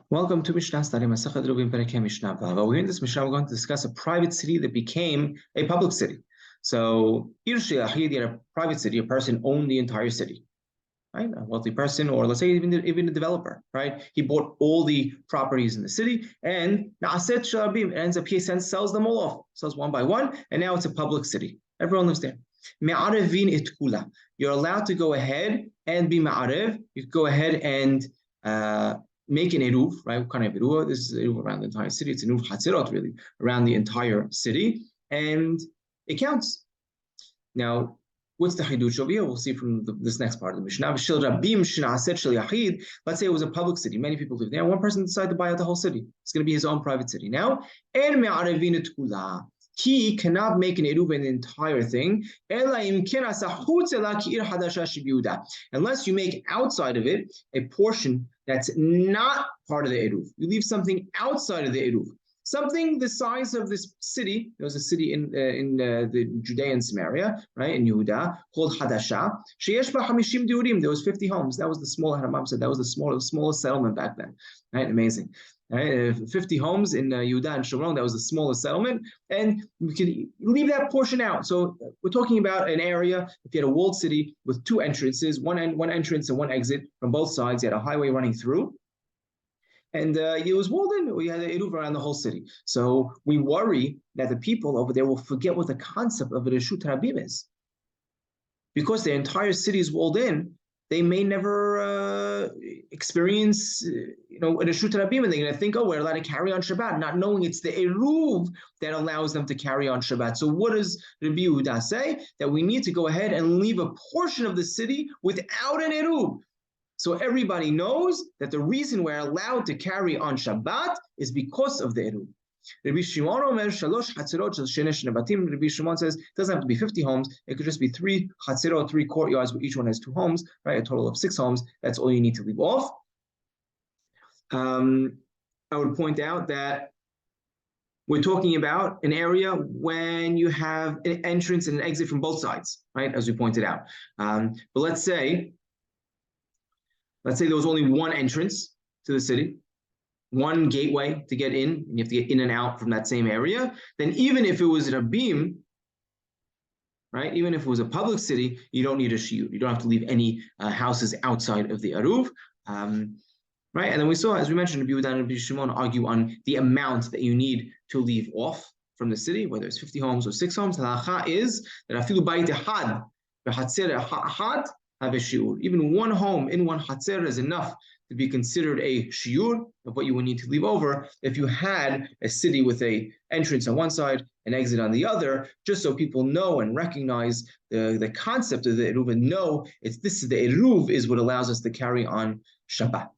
Welcome to Mishna study Masachat Eruvin Perek Mishnah. We're in this Mishnah. We're going to discuss a private city that became a public city. So, a private city, a person owned the entire city, right? A wealthy person, or let's say even a developer, right? He bought all the properties in the city, and ends up he sells them all off, sells one by one, and now it's a public city. Everyone lives there. You're allowed to go ahead and be ma'arev. You go ahead and make an eruv, right? What kind of eruv? This is eruv around the entire city. It's an eruv chatzirot, really, around the entire city, and it counts. Now, what's the chidush over here? We'll see from this next part of the Mishnah. Let's say it was a public city. Many people live there. One person decided to buy out the whole city. It's going to be his own private city. Now, he cannot make an eruv in the entire thing unless you make outside of it a portion that's not part of the eruv. You leave something outside of the eruv. Something the size of this city. There was a city in the Judean Samaria, right, in Yehuda, called Hadasha. There was 50 homes. That was the small, Haramam said, that was the smallest settlement back then. Right, amazing. Right? 50 homes in Yehuda and Shomron, that was the smallest settlement, and we can leave that portion out. So we're talking about an area, if you had a walled city with two entrances, one entrance and one exit from both sides, you had a highway running through, and it was walled in. We had an eruv around the whole city. So we worry that the people over there will forget what the concept of a reshut rabim is. Because the entire city is walled in, they may never experience, a reshut rabim, and they're going to think, oh, we're allowed to carry on Shabbat, not knowing it's the eruv that allows them to carry on Shabbat. So what does Rabbi Yehuda say? That we need to go ahead and leave a portion of the city without an eruv. So everybody knows that the reason we're allowed to carry on Shabbat is because of the eruv. Rabbi Shimon says it doesn't have to be 50 homes. It could just be 3 chatzirot, 3 courtyards, where each one has 2 homes, right? A total of 6 homes. That's all you need to leave off. I would point out that we're talking about an area when you have an entrance and an exit from both sides, right? As we pointed out. But let's say there was only one entrance to the city, one gateway to get in, and you have to get in and out from that same area. Then even if it was rabim, right, even if it was a public city, you don't need a shiur. You don't have to leave any houses outside of the eruv. Right, and then we saw, as we mentioned, Rabbi Yehuda and Rabbi Shimon argue on the amount that you need to leave off from the city, whether it's 50 homes or 6 homes. The halacha is that afilu bayit echad v'hatzer echad have a shiur. Even one home in one hatzer is enough to be considered a shiur of what you would need to leave over if you had a city with a entrance on one side, an exit on the other, just so people know and recognize the concept of the eruv and know the eruv is what allows us to carry on Shabbat.